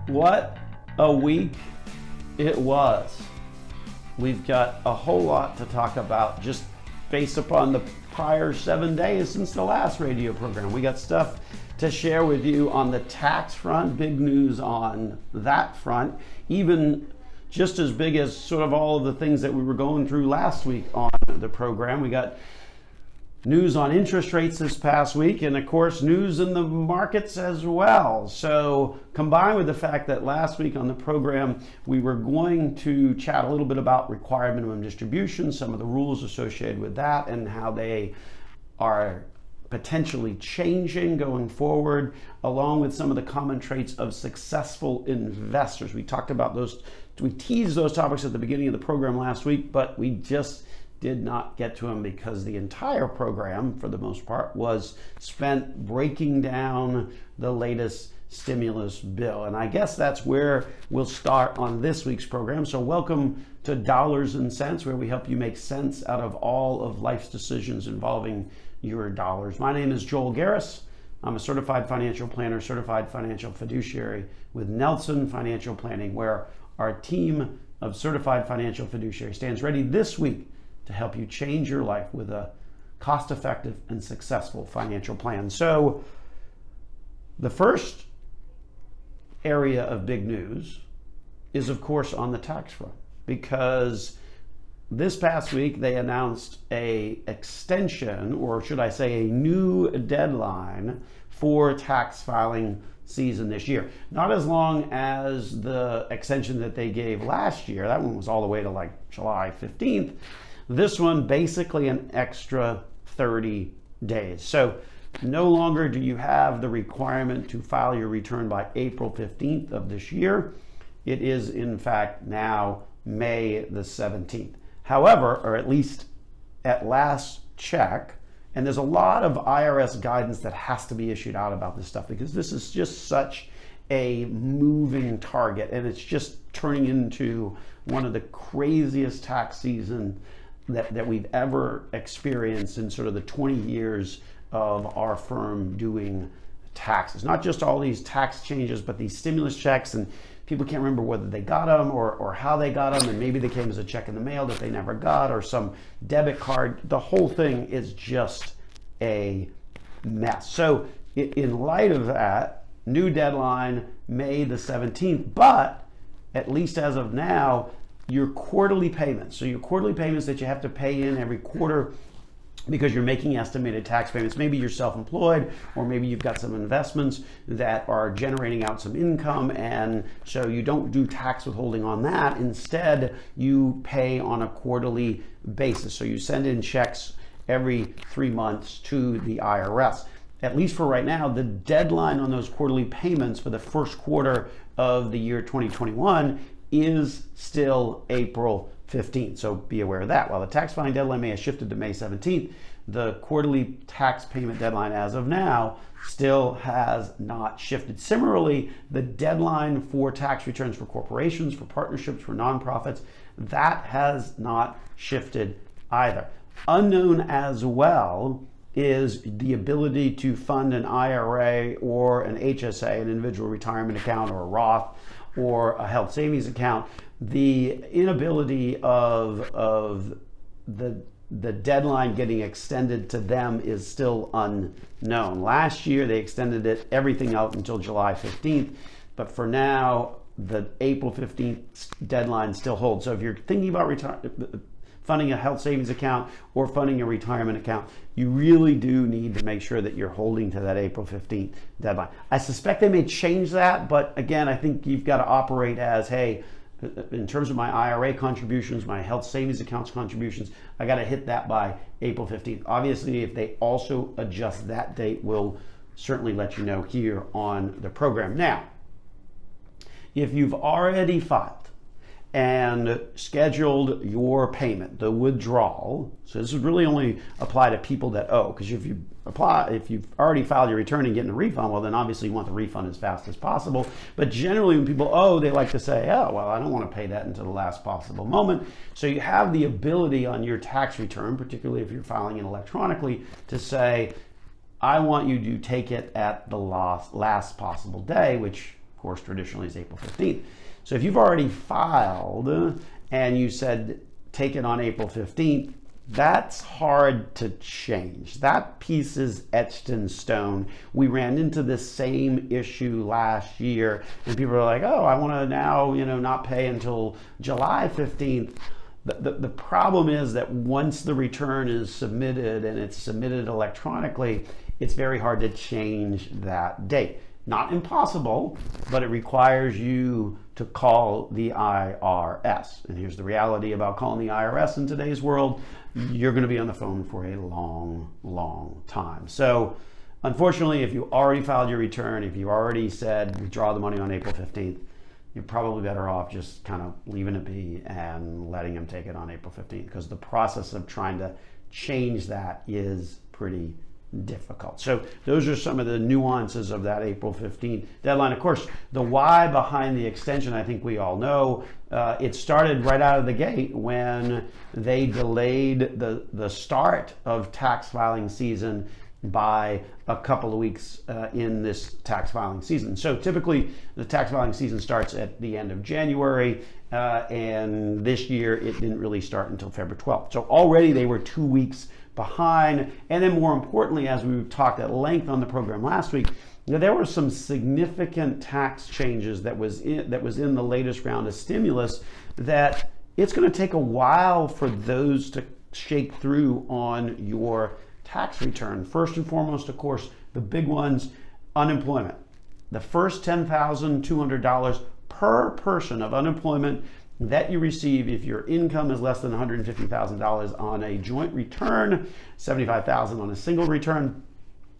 What a week it was. We've got a whole lot to talk about just based upon the prior 7 days since the last radio program. We got stuff to share with you on the tax front, big news on that front, even just as big as sort of all of the things that we were going through last week on the program. We got news on interest rates this past week, and of course news in the markets as well. So combined with the fact that last week on the program we were going to chat a little bit about required minimum distribution, some of the rules associated with that and how they are potentially changing going forward, along with some of the common traits of successful investors. We talked about those, we teased those topics at the beginning of the program last week, but we just did not get to them because the entire program, for the most part, was spent breaking down the latest stimulus bill. And I guess that's where we'll start on this week's program. So welcome to Dollars and Cents, where we help you make sense out of all of life's decisions involving your dollars. My name is Joel Garris. I'm a certified financial planner, certified financial fiduciary with Nelson Financial Planning, where our team of certified financial fiduciaries stands ready this week to help you change your life with a cost-effective and successful financial plan. So the first area of big news is, of course, on the tax front, because this past week they announced a extension, or should I say a new deadline for tax filing season this year. Not as long as the extension that they gave last year. That one was all the way to like July 15th. This one basically an extra 30 days. So no longer do you have the requirement to file your return by April 15th of this year. It is in fact now May the 17th. However, or at least at last check, and there's a lot of IRS guidance that has to be issued out about this stuff because this is just such a moving target, and it's just turning into one of the craziest tax seasons that we've ever experienced in sort of the 20 years of our firm doing taxes. Not just all these tax changes, but these stimulus checks, and people can't remember whether they got them or how they got them, and maybe they came as a check in the mail that they never got, or some debit card. The whole thing is just a mess. So in light of that, new deadline, May the 17th, but at least as of now, your quarterly payments, so your quarterly payments that you have to pay in every quarter because you're making estimated tax payments. Maybe you're self-employed, or maybe you've got some investments that are generating out some income, and so you don't do tax withholding on that. Instead, you pay on a quarterly basis. So you send in checks every 3 months to the IRS. At least for right now, the deadline on those quarterly payments for the first quarter of the year 2021 is still April 15th. So be aware of that. While the tax filing deadline may have shifted to May 17th, the quarterly tax payment deadline as of now still has not shifted. Similarly, the deadline for tax returns for corporations, for partnerships, for nonprofits, that has not shifted either. Unknown as well is the ability to fund an IRA or an HSA, an individual retirement account, or a Roth, or a health savings account. The inability of the deadline getting extended to them is still unknown. Last year they extended everything out until July 15th, but for now the April 15th deadline still holds. So if you're thinking about funding a health savings account or funding a retirement account, you really do need to make sure that you're holding to that April 15th deadline. I suspect they may change that, but again, I think you've got to operate as, hey, in terms of my IRA contributions, my health savings accounts contributions, I got to hit that by April 15th. Obviously, if they also adjust that date, we'll certainly let you know here on the program. Now, if you've already filed and scheduled your payment, the withdrawal, so this would really only apply to people that owe, because if you've already filed your return and getting a refund, well then obviously you want the refund as fast as possible. But generally when people owe, they like to say, oh, well, I don't want to pay that until the last possible moment. So you have the ability on your tax return, particularly if you're filing it electronically, to say, I want you to take it at the last possible day, which of course, traditionally is April 15th. So if you've already filed and you said take it on April 15th, that's hard to change. That piece is etched in stone. We ran into this same issue last year, and people are like, oh, I want to now, not pay until July 15th. The problem is that once the return is submitted and it's submitted electronically, it's very hard to change that date. Not impossible, but it requires you to call the IRS. And here's the reality about calling the IRS in today's world. You're going to be on the phone for a long, long time. So unfortunately, if you already filed your return, if you already said withdraw the money on April 15th, you're probably better off just kind of leaving it be and letting them take it on April 15th, because the process of trying to change that is pretty difficult. So those are some of the nuances of that April 15th deadline. Of course, the why behind the extension, I think we all know. It started right out of the gate when they delayed the start of tax filing season by a couple of weeks in this tax filing season. So typically the tax filing season starts at the end of January, and this year it didn't really start until February 12th. So already they were 2 weeks behind. And then more importantly, as we talked at length on the program last week, there were some significant tax changes that was in the latest round of stimulus that it's going to take a while for those to shake through on your tax return. First and foremost, of course, the big ones, unemployment. The first $10,200 per person of unemployment that you receive if your income is less than $150,000 on a joint return, $75,000 on a single return.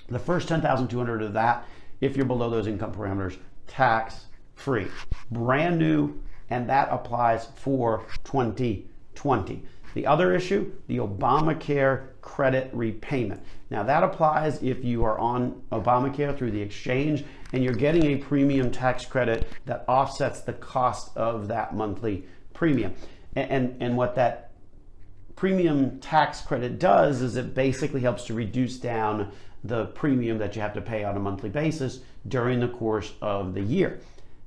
The first $10,200 of that, if you're below those income parameters, tax free, brand new, and that applies for 2020. The other issue, the Obamacare credit repayment. Now that applies if you are on Obamacare through the exchange and you're getting a premium tax credit that offsets the cost of that monthly premium. And what that premium tax credit does is it basically helps to reduce down the premium that you have to pay on a monthly basis during the course of the year.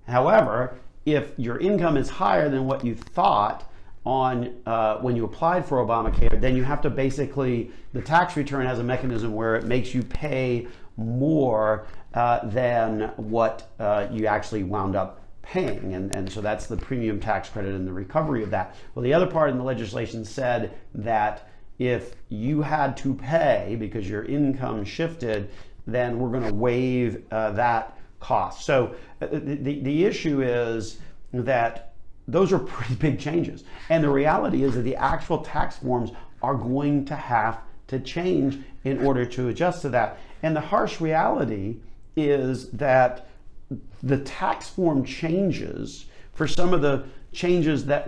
However, if your income is higher than what you thought on when you applied for Obamacare, then you have to basically, the tax return has a mechanism where it makes you pay more than what you actually wound up paying. And so that's the premium tax credit and the recovery of that. Well, the other part in the legislation said that if you had to pay because your income shifted, then we're going to waive that cost. So the issue is that those are pretty big changes. And the reality is that the actual tax forms are going to have to change in order to adjust to that. And the harsh reality is that the tax form changes for some of the changes that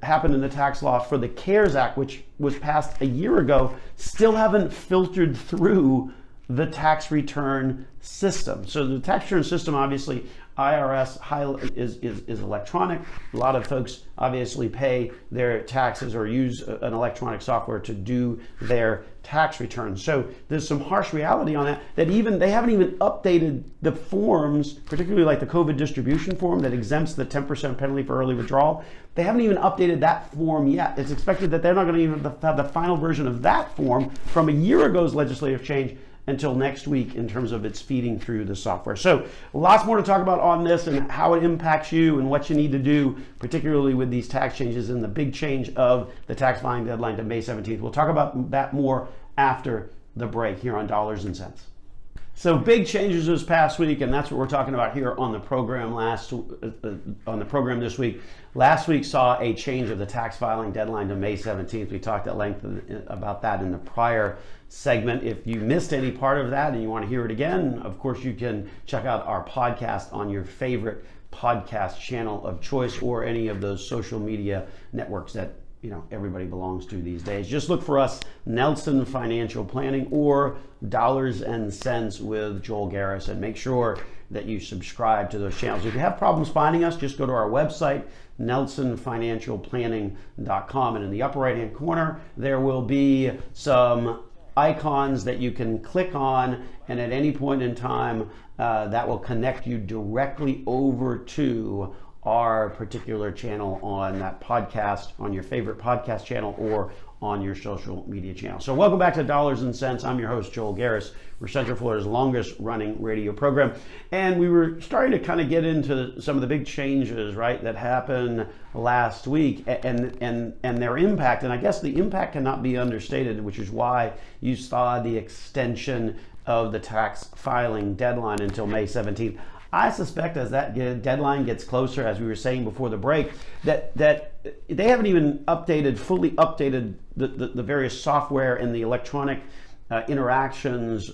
happened in the tax law for the CARES Act, which was passed a year ago, still haven't filtered through the tax return system. So the tax return system, obviously, IRS is electronic. A lot of folks obviously pay their taxes or use an electronic software to do their tax returns. So there's some harsh reality on that they haven't even updated the forms, particularly like the COVID distribution form that exempts the 10% penalty for early withdrawal. They haven't even updated that form yet. It's expected that they're not going to even have the final version of that form from a year ago's legislative change until next week in terms of its feeding through the software. So lots more to talk about on this and how it impacts you and what you need to do, particularly with these tax changes and the big change of the tax filing deadline to May 17th. We'll talk about that more after the break here on Dollars and Cents. So big changes this past week, and that's what we're talking about here on the program this week. Last week saw a change of the tax filing deadline to May 17th. We talked at length about that in the prior segment. If you missed any part of that and you want to hear it again, of course you can check out our podcast on your favorite podcast channel of choice or any of those social media networks that everybody belongs to these days. Just look for us, Nelson Financial Planning or Dollars and Cents with Joel Garris, and make sure that you subscribe to those channels. If you have problems finding us, just go to our website, nelsonfinancialplanning.com, and in the upper right hand corner there will be some icons that you can click on, and at any point in time, that will connect you directly over to our particular channel on that podcast, on your favorite podcast channel, or on your social media channel. So welcome back to Dollars and Cents. I'm your host, Joel Garris. We're Central Florida's longest running radio program. And we were starting to kind of get into some of the big changes, right, that happened last week and their impact. And I guess the impact cannot be understated, which is why you saw the extension of the tax filing deadline until May 17th. I suspect as that deadline gets closer, as we were saying before the break, that they haven't even fully updated the various software and the electronic interactions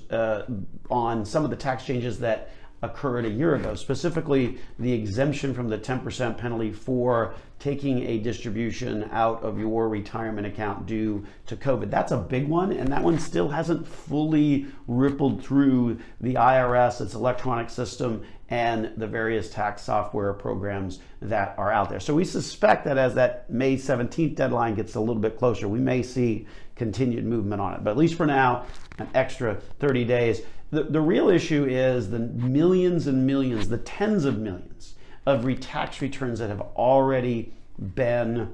on some of the tax changes that occurred a year ago, specifically the exemption from the 10% penalty for taking a distribution out of your retirement account due to COVID. That's a big one, and that one still hasn't fully rippled through the IRS, its electronic system, and the various tax software programs that are out there. So we suspect that as that May 17th deadline gets a little bit closer, we may see continued movement on it. But at least for now, an extra 30 days. The real issue is the millions and millions, the tens of millions of tax returns that have already been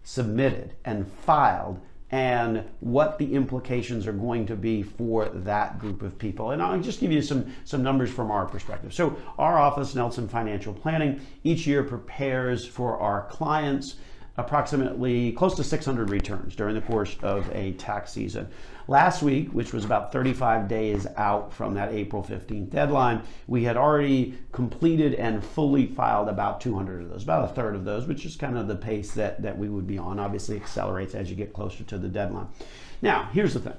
submitted and filed, and what the implications are going to be for that group of people. And I'll just give you some numbers from our perspective. So our office, Nelson Financial Planning, each year prepares for our clients approximately close to 600 returns during the course of a tax season. Last week, which was about 35 days out from that April 15th deadline, we had already completed and fully filed about 200 of those, about a third of those, which is kind of the pace that we would be on. Obviously accelerates as you get closer to the deadline. Now, here's the thing.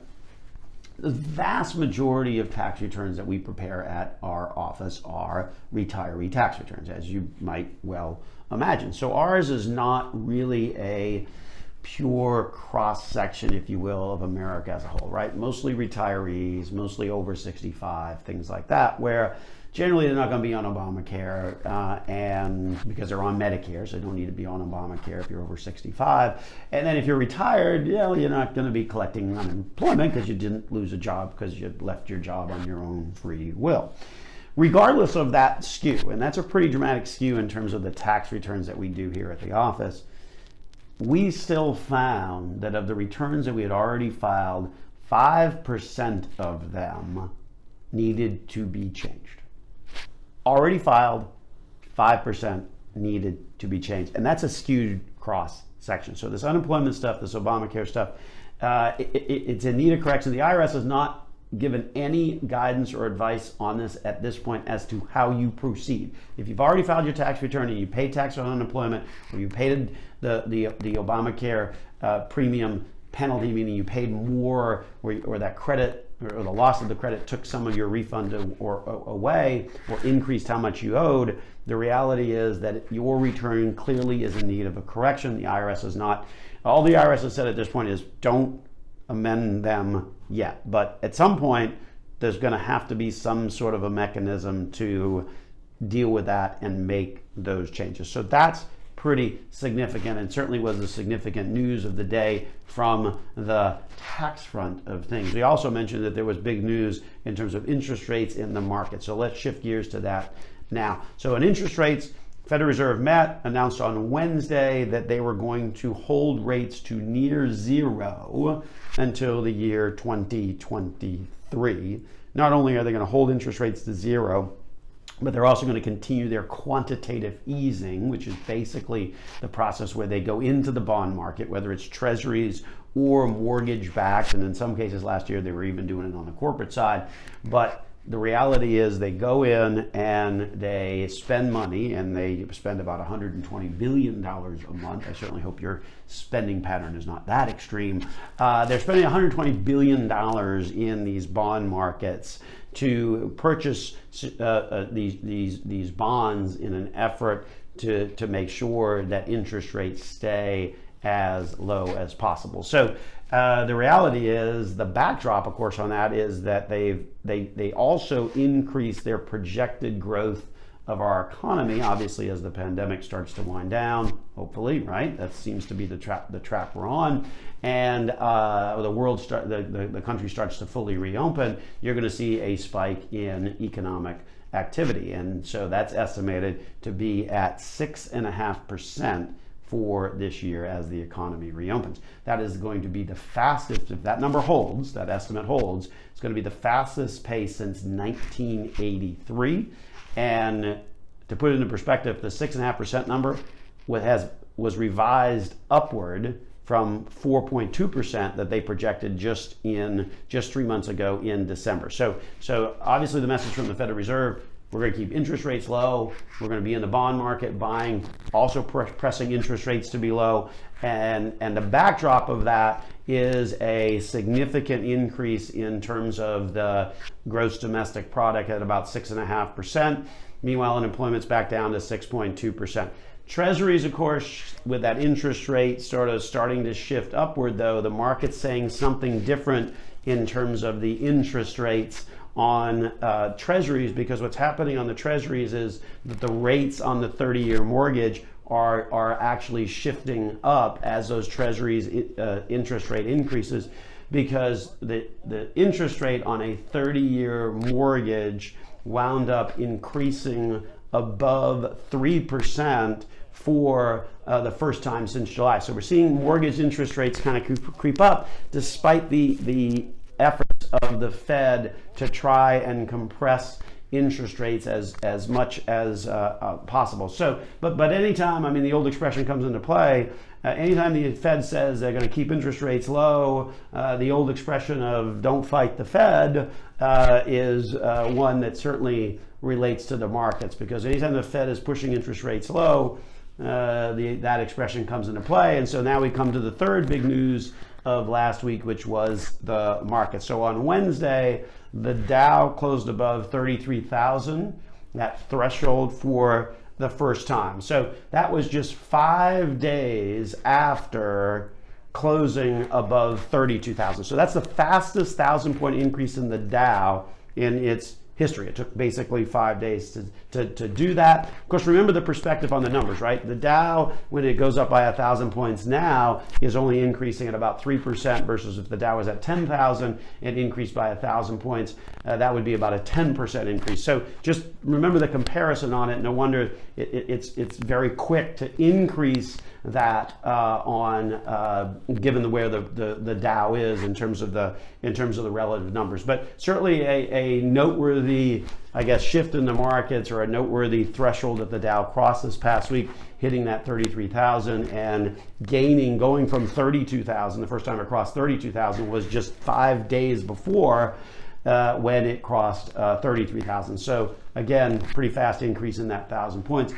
The vast majority of tax returns that we prepare at our office are retiree tax returns, as you might well imagine. So ours is not really a pure cross-section, if you will, of America as a whole, right? Mostly retirees, mostly over 65, things like that, where generally they're not going to be on Obamacare, and because they're on Medicare, so they don't need to be on Obamacare if you're over 65. And then if you're retired, you're not going to be collecting unemployment because you didn't lose a job because you left your job on your own free will. Regardless of that skew, and that's a pretty dramatic skew in terms of the tax returns that we do here at the office, we still found that of the returns that we had already filed, 5% of them needed to be changed. Already filed, 5% needed to be changed. And that's a skewed cross section. So this unemployment stuff, this Obamacare stuff, it's in need of correction. The IRS has not given any guidance or advice on this at this point as to how you proceed. If you've already filed your tax return and you paid tax on unemployment, or you paid the Obamacare premium penalty, meaning you paid more, or that credit or the loss of the credit took some of your refund away or increased how much you owed, the reality is that your return clearly is in need of a correction. The IRS has not. All the IRS has said at this point is don't amend them yet, but at some point there's going to have to be some sort of a mechanism to deal with that and make those changes. So that's pretty significant, and certainly was the significant news of the day from the tax front of things. We also mentioned that there was big news in terms of interest rates in the market. So let's shift gears to that now. So in interest rates, Federal Reserve met, announced on Wednesday that they were going to hold rates to near zero until the year 2023. Not only are they going to hold interest rates to zero, but they're also going to continue their quantitative easing, which is basically the process where they go into the bond market, whether it's treasuries or mortgage-backed, and in some cases last year they were even doing it on the corporate side. But the reality is they go in and they spend money, and they spend about $120 billion a month. I certainly hope your spending pattern is not that extreme. They're spending $120 billion in these bond markets to purchase these bonds in an effort to make sure that interest rates stay as low as possible. So the reality is, the backdrop, of course, on that is that they also increased their projected growth of our economy, obviously, as the pandemic starts to wind down, hopefully, right? That seems to be the track we're on, and the country starts to fully reopen. You're going to see a spike in economic activity, and so that's estimated to be at 6.5% for this year as the economy reopens. That is going to be the fastest, if that number holds, that estimate holds, it's going to be the fastest pace since 1983. And to put it into perspective, the 6.5% number was revised upward from 4.2% that they projected just 3 months ago in December. So obviously the message from the Federal Reserve: we're going to keep interest rates low. We're going to be in the bond market buying, also pressing interest rates to be low. And the backdrop of that is a significant increase in terms of the gross domestic product at about 6.5%. Meanwhile, unemployment's back down to 6.2%. Treasuries, of course, with that interest rate sort of starting to shift upward, though, the market's saying something different in terms of the interest rates on treasuries, because what's happening on the treasuries is that the rates on the 30-year mortgage are actually shifting up as those treasuries interest rate increases, because the interest rate on a 30-year mortgage wound up increasing above 3% for the first time since July. So we're seeing mortgage interest rates kind of creep up despite the efforts of the Fed to try and compress interest rates as much as possible. So, but anytime, I mean, the old expression comes into play. Anytime the Fed says they're going to keep interest rates low, the old expression of "don't fight the Fed" is one that certainly relates to the markets, because anytime the Fed is pushing interest rates low, that expression comes into play. And so now we come to the third big news of last week, which was the market. So on Wednesday, the Dow closed above 33,000, that threshold for the first time. So that was just 5 days after closing above 32,000. So that's the fastest 1,000-point increase in the Dow in its history. It took basically 5 days to do that. Of course, remember the perspective on the numbers, right? The Dow, when it goes up by 1,000 points now, is only increasing at about 3%, versus if the Dow was at 10,000, it increased by 1,000 points. That would be about a 10% increase. So just remember the comparison on it. No wonder it's very quick to increase that given where the Dow is in terms of the relative numbers. But certainly a noteworthy, I guess, shift in the markets, or a noteworthy threshold that the Dow crossed this past week, hitting that 33,000 and going from 32,000. The first time it crossed 32,000 was just 5 days before when it crossed 33,000. So again, pretty fast increase in that 1,000 points.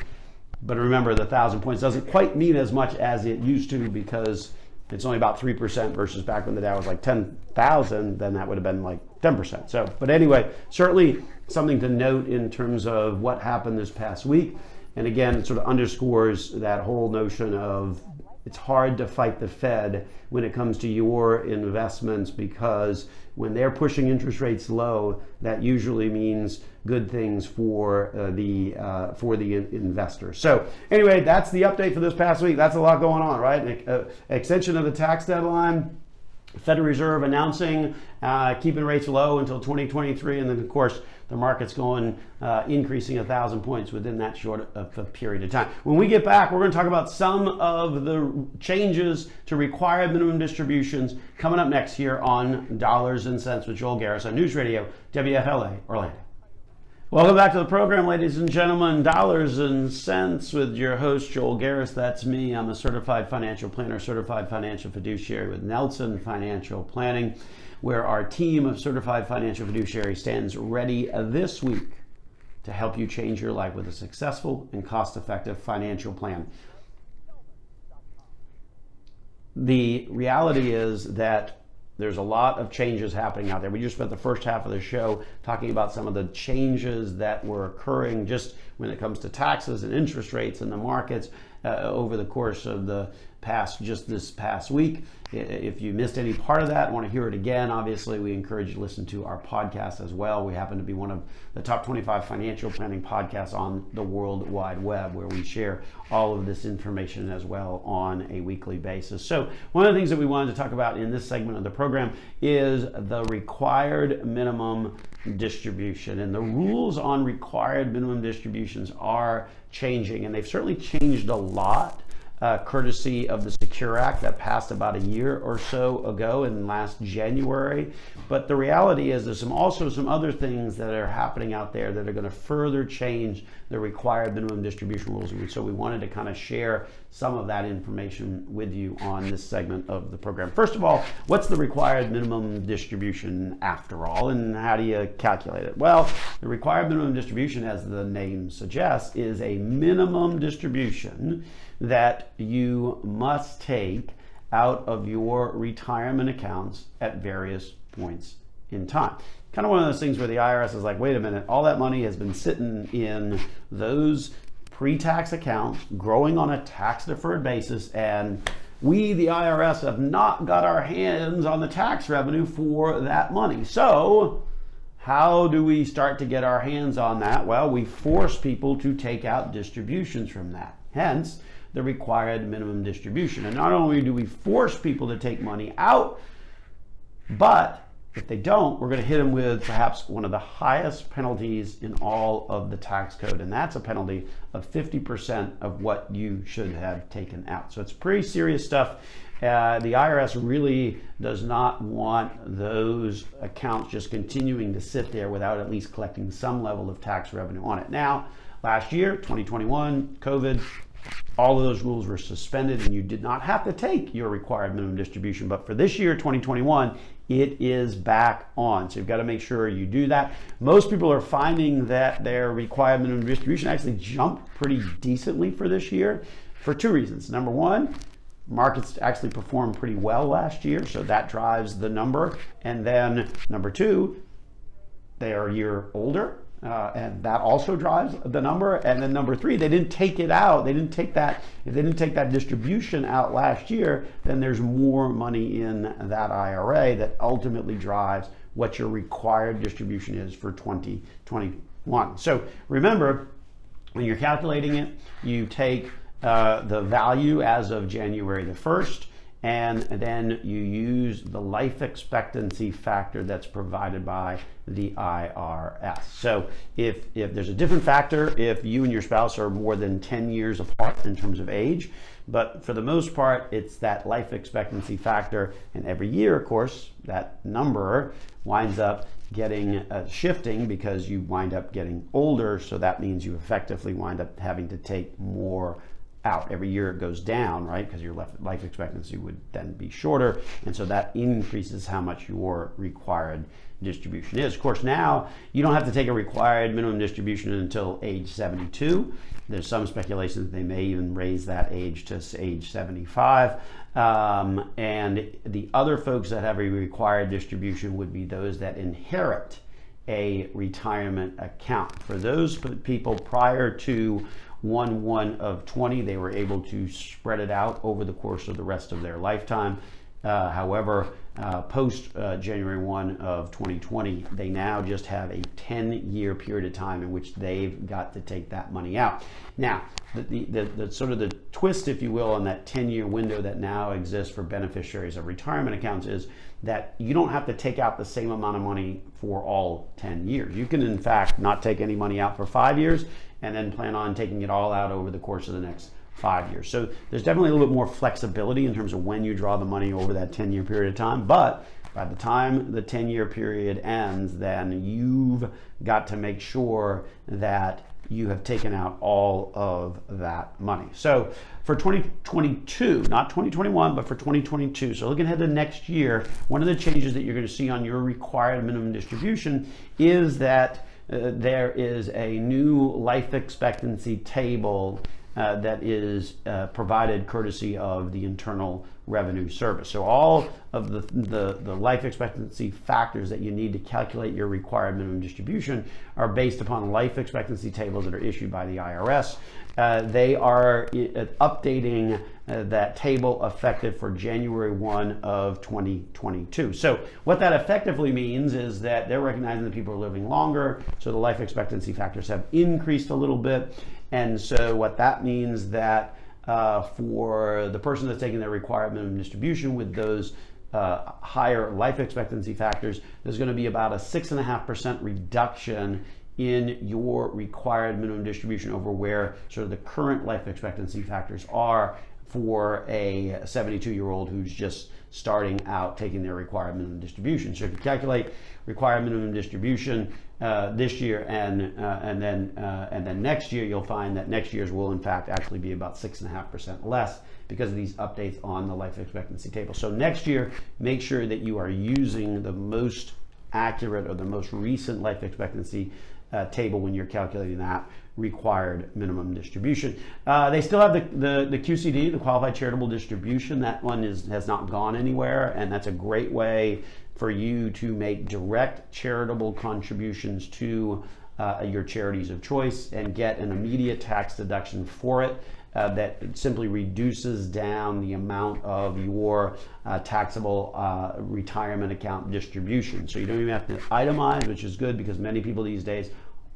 But remember, the 1,000 points doesn't quite mean as much as it used to, because it's only about 3%, versus back when the Dow was like 10,000, then that would have been like 10%. So, but anyway, certainly something to note in terms of what happened this past week. And again, it sort of underscores that whole notion of it's hard to fight the Fed when it comes to your investments, because when they're pushing interest rates low, that usually means good things for the investor. So anyway, that's the update for this past week. That's a lot going on, right? Extension of the tax deadline, Federal Reserve announcing keeping rates low until 2023, and then of course the market's going increasing 1,000 points within that short of a period of time. When we get back, we're going to talk about some of the changes to required minimum distributions coming up next here on Dollars and Cents with Joel Garris on News Radio WFLA Orlando. Welcome back to the program, ladies and gentlemen. Dollars and Cents with your host, Joel Garris. That's me. I'm a certified financial planner, certified financial fiduciary with Nelson Financial Planning, where our team of certified financial fiduciaries stands ready this week to help you change your life with a successful and cost-effective financial plan. The reality is that there's a lot of changes happening out there. We just spent the first half of the show talking about some of the changes that were occurring just when it comes to taxes and interest rates in the markets over the course of the passed just this past week. If you missed any part of that, want to hear it again, obviously we encourage you to listen to our podcast as well. We happen to be one of the top 25 financial planning podcasts on the World Wide Web, where we share all of this information as well on a weekly basis. So one of the things that we wanted to talk about in this segment of the program is the required minimum distribution. And the rules on required minimum distributions are changing, and they've certainly changed a lot courtesy of the Secure Act that passed about a year or so ago in last January. But the reality is there's also some other things that are happening out there that are going to further change the required minimum distribution rules. And so we wanted to kind of share some of that information with you on this segment of the program. First of all, what's the required minimum distribution after all, and how do you calculate it? Well, the required minimum distribution, as the name suggests, is a minimum distribution that you must take out of your retirement accounts at various points in time. Kind of one of those things where the IRS is like, wait a minute, all that money has been sitting in those pre-tax accounts, growing on a tax-deferred basis, and we, the IRS, have not got our hands on the tax revenue for that money. So how do we start to get our hands on that? Well, we force people to take out distributions from that. Hence, the required minimum distribution. And not only do we force people to take money out, but if they don't, we're going to hit them with perhaps one of the highest penalties in all of the tax code, and that's a penalty of 50% of what you should have taken out. So it's pretty serious stuff. The IRS really does not want those accounts just continuing to sit there without at least collecting some level of tax revenue on it. Now, last year, 2021, COVID, all of those rules were suspended and you did not have to take your required minimum distribution. But for this year, 2021, it is back on. So you've got to make sure you do that. Most people are finding that their required minimum distribution actually jumped pretty decently for this year for two reasons. Number one, markets actually performed pretty well last year, so that drives the number. And then number two, they are a year older. And that also drives the number. And then number three, they didn't take it out. They didn't take that. If they didn't take that distribution out last year, then there's more money in that IRA that ultimately drives what your required distribution is for 2021. So remember, when you're calculating it, you take the value as of January the 1st, and then you use the life expectancy factor that's provided by the IRS. So if there's a different factor, if you and your spouse are more than 10 years apart in terms of age, but for the most part, it's that life expectancy factor. And every year, of course, that number winds up getting shifting because you wind up getting older. So that means you effectively wind up having to take more out. Every year it goes down, right? Because your life expectancy would then be shorter. And so that increases how much your required distribution is. Of course, now you don't have to take a required minimum distribution until age 72. There's some speculation that they may even raise that age to age 75. And the other folks that have a required distribution would be those that inherit a retirement account. For those people prior to 1/1 of 20, they were able to spread it out over the course of the rest of their lifetime. However, post January 1 of 2020, they now just have a 10-year period of time in which they've got to take that money out. Now, the sort of the twist, if you will, on that 10-year window that now exists for beneficiaries of retirement accounts is that you don't have to take out the same amount of money for all 10 years. You can, in fact, not take any money out for 5 years and then plan on taking it all out over the course of the next 5 years. So there's definitely a little bit more flexibility in terms of when you draw the money over that 10-year period of time. But by the time the 10-year period ends, then you've got to make sure that you have taken out all of that money. So for 2022, not 2021, but for 2022, so looking ahead to next year, one of the changes that you're going to see on your required minimum distribution is that there is a new life expectancy table that is provided courtesy of the Internal revenue service. So all of the life expectancy factors that you need to calculate your required minimum distribution are based upon life expectancy tables that are issued by the IRS. They are updating that table effective for January 1 of 2022. So what that effectively means is that they're recognizing that people are living longer, so the life expectancy factors have increased a little bit. And so what that means that for the person that's taking their required minimum distribution with those higher life expectancy factors, there's going to be about a 6.5% reduction in your required minimum distribution over where sort of the current life expectancy factors are for a 72-year-old who's just starting out taking their required minimum distribution. So if you calculate required minimum distribution this year and then next year, you'll find that next year's will in fact actually be about 6.5% less because of these updates on the life expectancy table. So next year, make sure that you are using the most accurate or the most recent life expectancy table when you're calculating that required minimum distribution. They still have the QCD, the qualified charitable distribution. That one has not gone anywhere, and that's a great way for you to make direct charitable contributions to your charities of choice and get an immediate tax deduction for it. That simply reduces down the amount of your taxable retirement account distribution. So you don't even have to itemize, which is good because many people these days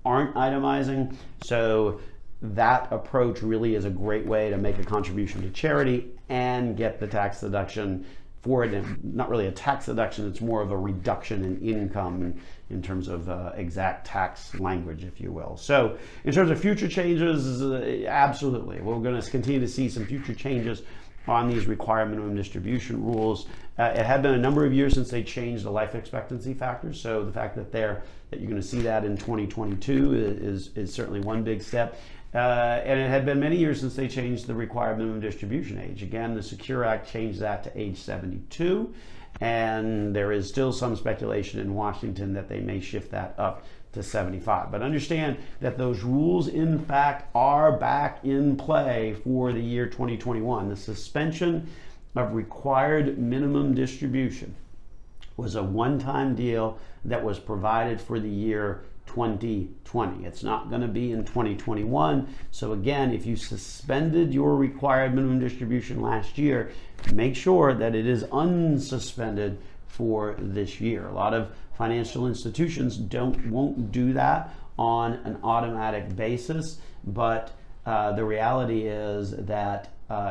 aren't itemizing. So that approach really is a great way to make a contribution to charity and get the tax deduction for it. And not really a tax deduction, it's more of a reduction in income in terms of exact tax language, if you will. So in terms of future changes, absolutely. We're going to continue to see some future changes on these required minimum distribution rules. It had been a number of years since they changed the life expectancy factors. So the fact that you're going to see that in 2022 is certainly one big step. And it had been many years since they changed the required minimum distribution age. Again, the Secure Act changed that to age 72, and there is still some speculation in Washington that they may shift that up to 75. But understand that those rules, in fact, are back in play for the year 2021. The suspension of required minimum distribution was a one-time deal that was provided for the year 2020. It's not going to be in 2021. So again, if you suspended your required minimum distribution last year, make sure that it is unsuspended for this year. A lot of financial institutions won't do that on an automatic basis, but the reality is that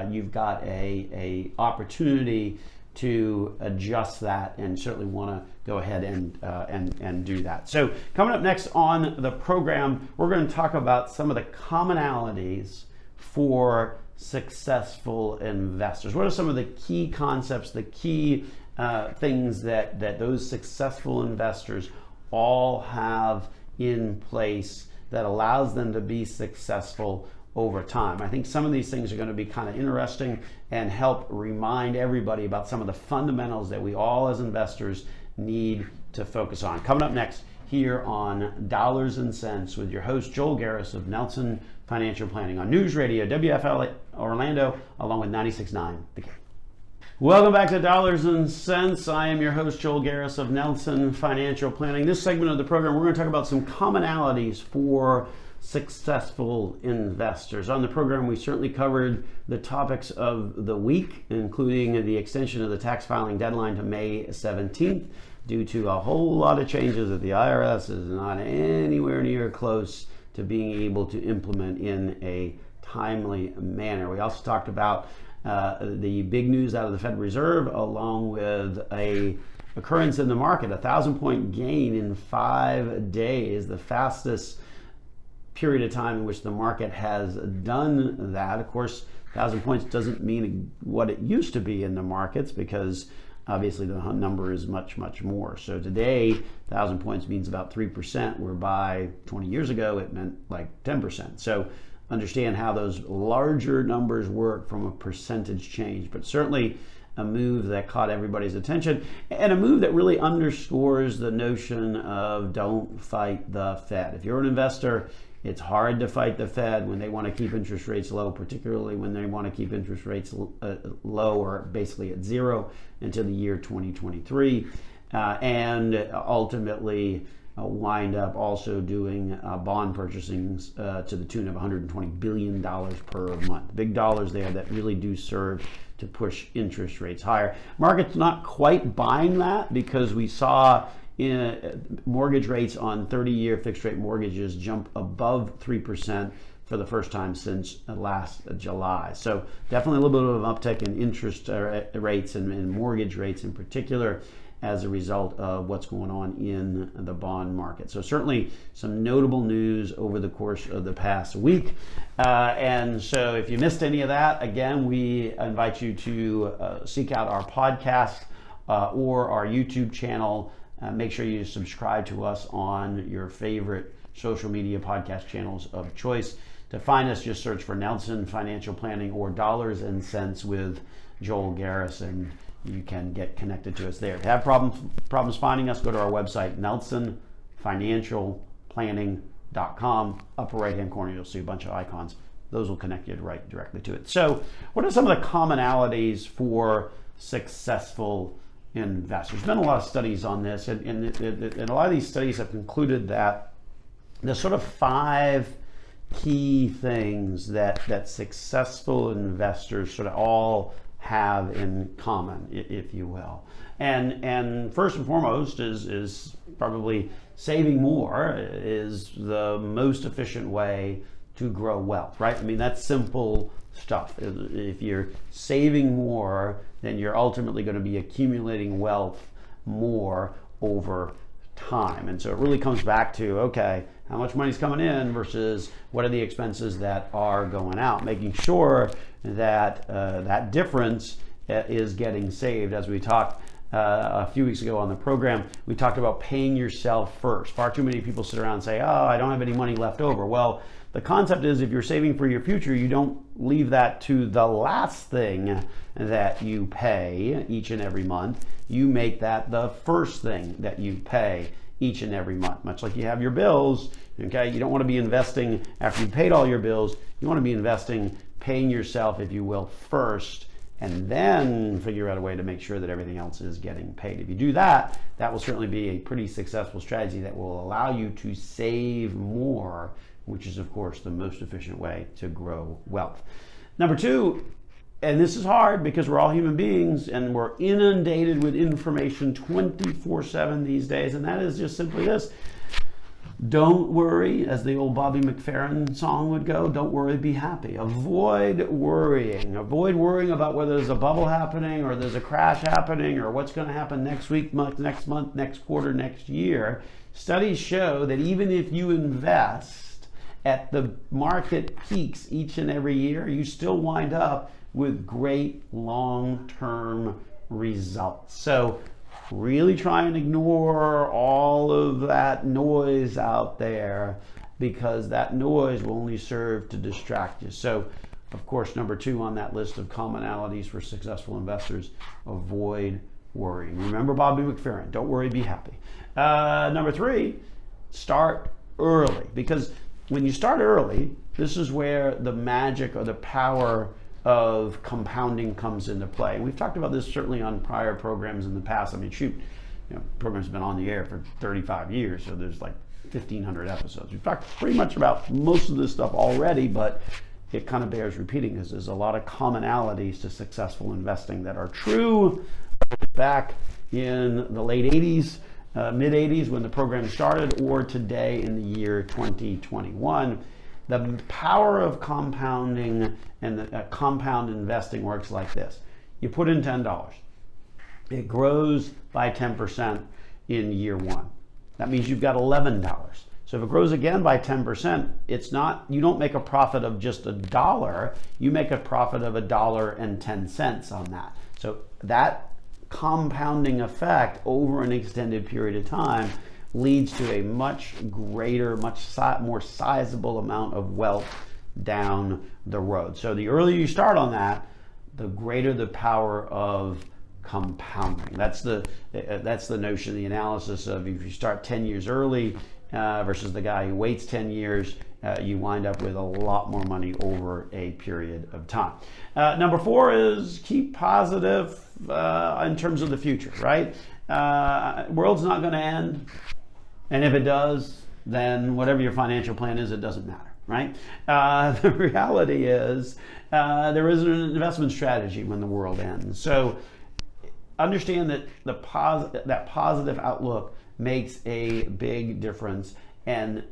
you've got a opportunity to adjust that, and certainly want to go ahead and do that. So coming up next on the program, we're going to talk about some of the commonalities for successful investors. What are some of the key concepts, the key things that those successful investors all have in place that allows them to be successful over time? I think some of these things are going to be kind of interesting and help remind everybody about some of the fundamentals that we all as investors need to focus on. Coming up next here on Dollars and Cents with your host Joel Garris of Nelson Financial Planning on News Radio WFL Orlando, along with 96.9 The King. Welcome back to Dollars and Cents. I am your host Joel Garris of Nelson Financial Planning. This segment of the program, we're going to talk about some commonalities for successful investors. On the program, we certainly covered the topics of the week, including the extension of the tax filing deadline to May 17th due to a whole lot of changes that the IRS is not anywhere near close to being able to implement in a timely manner. We also talked about the big news out of the Federal Reserve, along with a occurrence in the market, 1,000-point gain in 5 days, the fastest period of time in which the market has done that. Of course, 1,000 points doesn't mean what it used to be in the markets, because obviously the number is much, much more. So today, 1,000 points means about 3%, whereby 20 years ago it meant like 10%. So understand how those larger numbers work from a percentage change, but certainly a move that caught everybody's attention, and a move that really underscores the notion of don't fight the Fed. If you're an investor It's hard to fight the Fed when they want to keep interest rates low, particularly when they want to keep interest rates low or basically at zero until the year 2023, and ultimately wind up also doing bond purchasing to the tune of $120 billion per month. Big dollars there that really do serve to push interest rates higher. Market's not quite buying that because we saw mortgage rates on 30-year fixed-rate mortgages jump above 3% for the first time since last July. So definitely a little bit of an uptick in interest rates and mortgage rates in particular as a result of what's going on in the bond market. So certainly some notable news over the course of the past week. And so if you missed any of that, again, we invite you to seek out our podcast or our YouTube channel. Make sure you subscribe to us on your favorite social media podcast channels of choice. To find us, just search for Nelson Financial Planning or Dollars and Cents with Joel Garrison. You can get connected to us there. If you have problems finding us, go to our website, nelsonfinancialplanning.com. Upper right-hand corner, you'll see a bunch of icons. Those will connect you right directly to it. So what are some of the commonalities for successful investors? There's been a lot of studies on this, and a lot of these studies have concluded that there's sort of 5 key things that successful investors sort of all have in common, if you will. And first and foremost is probably saving more is the most efficient way to grow wealth, right? I mean, that's simple stuff. If you're saving more, then you're ultimately going to be accumulating wealth more over time. And so it really comes back to, okay, how much money's coming in versus what are the expenses that are going out, making sure that that difference is getting saved. As we talked a few weeks ago on the program, we talked about paying yourself first. Far too many people sit around and say, oh, I don't have any money left over. Well, the concept is if you're saving for your future, you don't leave that to the last thing that you pay each and every month. You make that the first thing that you pay each and every month. Much like you have your bills, okay? You don't want to be investing after you've paid all your bills. You want to be investing, paying yourself, if you will, first, and then figure out a way to make sure that everything else is getting paid. If you do that, that will certainly be a pretty successful strategy that will allow you to save more, which is, of course, the most efficient way to grow wealth. Number 2, and this is hard because we're all human beings and we're inundated with information 24/7 these days, and that is just simply this. Don't worry, as the old Bobby McFerrin song would go, don't worry, be happy. Avoid worrying. Avoid worrying about whether there's a bubble happening or there's a crash happening or what's going to happen next week, next month, next quarter, next year. Studies show that even if you invest at the market peaks each and every year, you still wind up with great long-term results. So really try and ignore all of that noise out there because that noise will only serve to distract you. So, of course, number 2 on that list of commonalities for successful investors, avoid worrying. Remember Bobby McFerrin, don't worry, be happy. Number 3, start early, because when you start early, this is where the magic or the power of compounding comes into play. And we've talked about this certainly on prior programs in the past. I mean, shoot, program's been on the air for 35 years, so there's like 1,500 episodes. We've talked pretty much about most of this stuff already, but it kind of bears repeating because there's a lot of commonalities to successful investing that are true back in the late 80s, mid 80s when the program started, or today in the year 2021. The power of compounding and the compound investing works like this. You put in $10. It grows by 10% in year 1. That means you've got $11. So if it grows again by 10%, it's not, you don't make a profit of just $1, you make a profit of $1.10 on that. So that compounding effect over an extended period of time leads to a much greater, more sizable amount of wealth down the road. So the earlier you start on that, the greater the power of compounding. That's the notion, the analysis of if you start 10 years early, versus the guy who waits 10 years, you wind up with a lot more money over a period of time. Number 4 is keep positive in terms of the future, right? World's not going to end. And if it does, then whatever your financial plan is, it doesn't matter, right? The reality is there isn't an investment strategy when the world ends. So understand that that positive outlook makes a big difference, and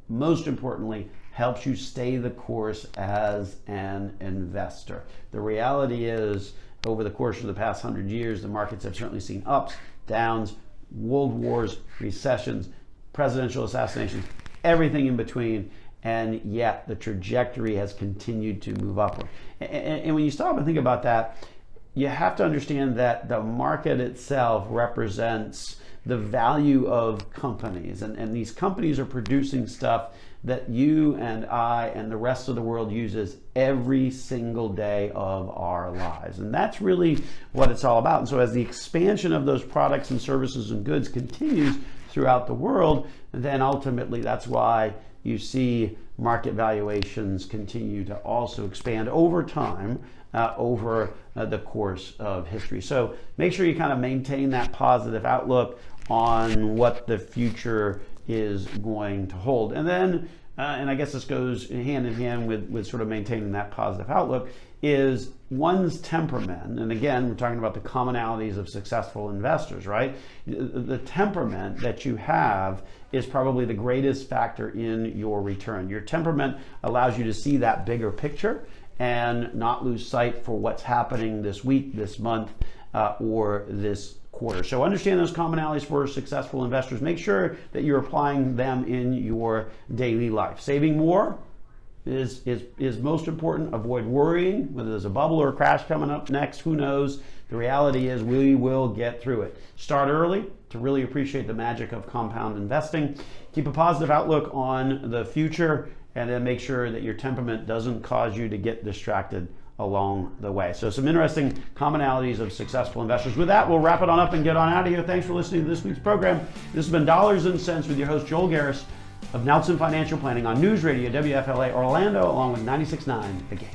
most importantly, helps you stay the course as an investor. The reality is, over the course of the past 100 years, the markets have certainly seen ups, downs, world wars, recessions, presidential assassinations, everything in between, and yet the trajectory has continued to move upward. And when you stop and think about that, you have to understand that the market itself represents the value of companies, and these companies are producing stuff that you and I and the rest of the world uses every single day of our lives. And that's really what it's all about. And so as the expansion of those products and services and goods continues throughout the world, then ultimately that's why you see market valuations continue to also expand over time, over the course of history. So make sure you kind of maintain that positive outlook on what the future is going to hold. And then, and I guess this goes hand in hand with sort of maintaining that positive outlook, is one's temperament. And again, we're talking about the commonalities of successful investors, right? The temperament that you have is probably the greatest factor in your return. Your temperament allows you to see that bigger picture and not lose sight for what's happening this week, this month, or this quarter. So understand those commonalities for successful investors. Make sure that you're applying them in your daily life. Saving more is most important. Avoid worrying whether there's a bubble or a crash coming up next. Who knows? The reality is we will get through it. Start early to really appreciate the magic of compound investing. Keep a positive outlook on the future, and then make sure that your temperament doesn't cause you to get distracted along the way. So some interesting commonalities of successful investors. With that, we'll wrap it on up and get on out of here. Thanks for listening to this week's program. This has been Dollars and Cents with your host, Joel Garris of Nelson Financial Planning on News Radio WFLA Orlando, along with 96.9 The Game.